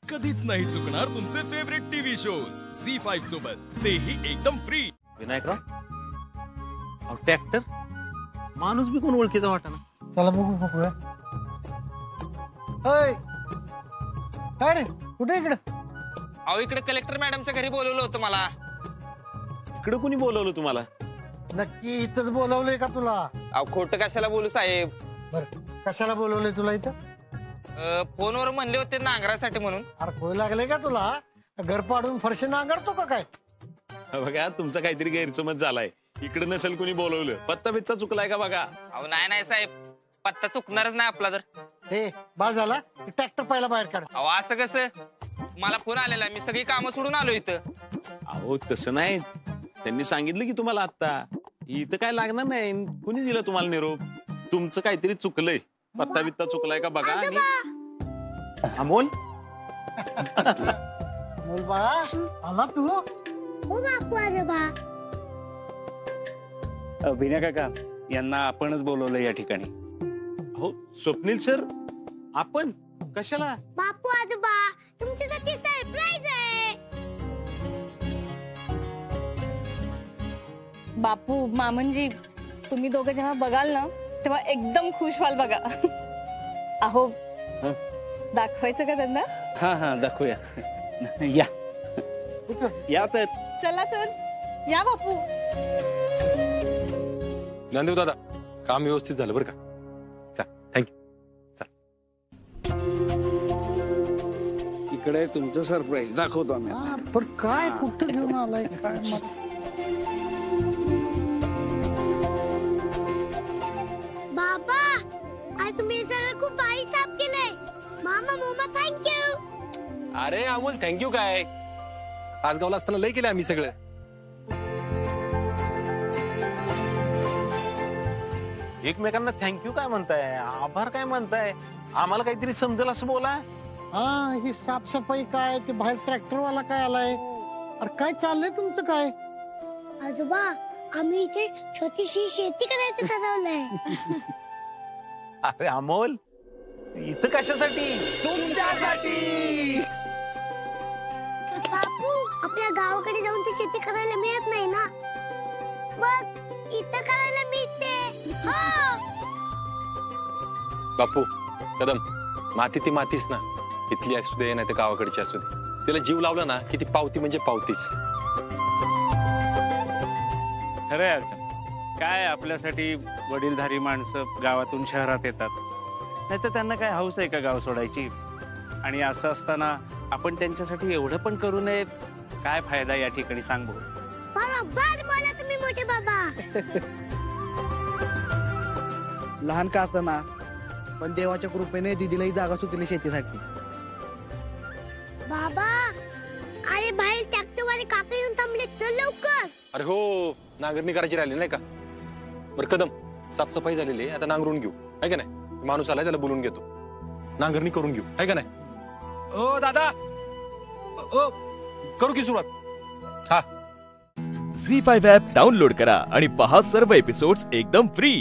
कधीच नाही चुकणार तुमचे फेवरेट टीव्ही शोज झी5 सोबत, तेही एकदम फ्री. विनायकराव ट्रॅक्टर माणूस बी कोण ओळखीचा वाटाना. चला बघू बघूया. होय काय रे, कुठे इकडे? अहो इकडे कलेक्टर मॅडमच्या घरी बोलवलं होतं मला. इकडे कोणी बोलवलं तुम्हाला? नक्की इथंच बोलवलंय का तुला? अहो खोटं कशाला बोलू साहेब. बर कशाला बोलवलंय तुला इथं? फोनवर म्हणले होते नांगरासाठी म्हणून. अरे खोय लागले का तुला? घर पाडून फरशी नांगरतो का काय? बघा तुमचा काहीतरी गैरसमज झालाय. इकडे नसेल कोणी बोलवलं. पत्ता बित्ता चुकलाय का बघा. अहो नाही नाही साहेब, पत्ता चुकणारच नाही आपला. तर हे बाज झाला, ट्रॅक्टर पहिला बाहेर काढ. अहो असं कसं, मला फोन आलेला, मी सगळी कामं सोडून आलो इथं. अहो तसं नाही, त्यांनी सांगितलं की तुम्हाला आता इथं काय लागणार नाही. कुणी दिलं तुम्हाला निरोप? तुमचं काहीतरी चुकलंय. पत्ता बित्ता चुकलाय का बघा. आणि अमोल बोल बाळा, आला तू? हो बापू आजोबा. विनय काका यांना आपणच बोलवलं या ठिकाणी. हो स्वप्नील सर, आपण कशाला? बापू आजोबा तुमच्यासाठी सरप्राईज आहे. बापू मामनजी, तुम्ही दोघं जेव्हा बघाल ना तेव्हा एकदम खुश व्हाल बघा. अहो दाखवायचं का त्यांना? हा हा दाखवूया. या या तर. चला तर या बापू. ज्ञानदेव दादा, काम व्यवस्थित झालं बरं का? थँक्यू. इकडे तुमचं सरप्राईज दाखवतो आम्ही. पण काय कुठं घेऊन आलाय काय? बाबा आज तुम्ही सगळं खूप भारी साफ केलंय. मामा मोमा थँक्यू. अरे अमोल थँक्यू काय, आज गावला असताना लय केलं आम्ही सगळं. एकमेकांना थँक्यू काय म्हणताय, आभार काय म्हणताय? आम्हाला काहीतरी समजेल असं बोला. हा ही साफसफाई काय, ते बाहेर ट्रॅक्टर वाला काय आलाय? अरे काय चाललंय तुमचं काय? आजोबा आम्ही इथे छोटीशी शेती करायचं ठरवलंय. अरे अमोल, इथं कशासाठी? तुमच्यासाठी. बापू आपल्या गावाकडे जाऊन तर शेती करायला मिळत नाही ना, बघ इथं करायला मिळते. हो बापू कदम, माती ती मातीच ना, इथली असू दे नाही तर गावाकडची असू दे. तिला जीव लावला ना की ती पावती म्हणजे पावतीच. खरंय अर्चना, काय आपल्यासाठी वडीलधारी माणसं गावातून शहरात येतात, नाही तर त्यांना काय हौस आहे का गाव सोडायची? आणि असं असताना आपण त्यांच्यासाठी एवढं पण करू नये. काय फायदा या ठिकाणी सांग बघू. बरोबर बोला तुम्ही मोठे बाबा. लहान का असताना पण देवाच्या कृपेने दिदीला ही जागा सुचली शेतीसाठी. बाबा अरे बाहेर ट्रॅक्टरवाले काका येऊन थांबले, चल लवकर. अरे हो, नांगरणी करायची राहिली नाही का? बरं कदम, साफसफाई झालेली आहे, आता नांगरून घेऊ आहे का नाही? माणूस आलाय त्याला बोलून घेतो, नांगरणी करून घेऊ आहे का नाही? ओ दादा, ओ करू की सुरुवात? हा. झी5 ॲप डाउनलोड करा आणि पहा सर्व एपिसोड्स एकदम फ्री.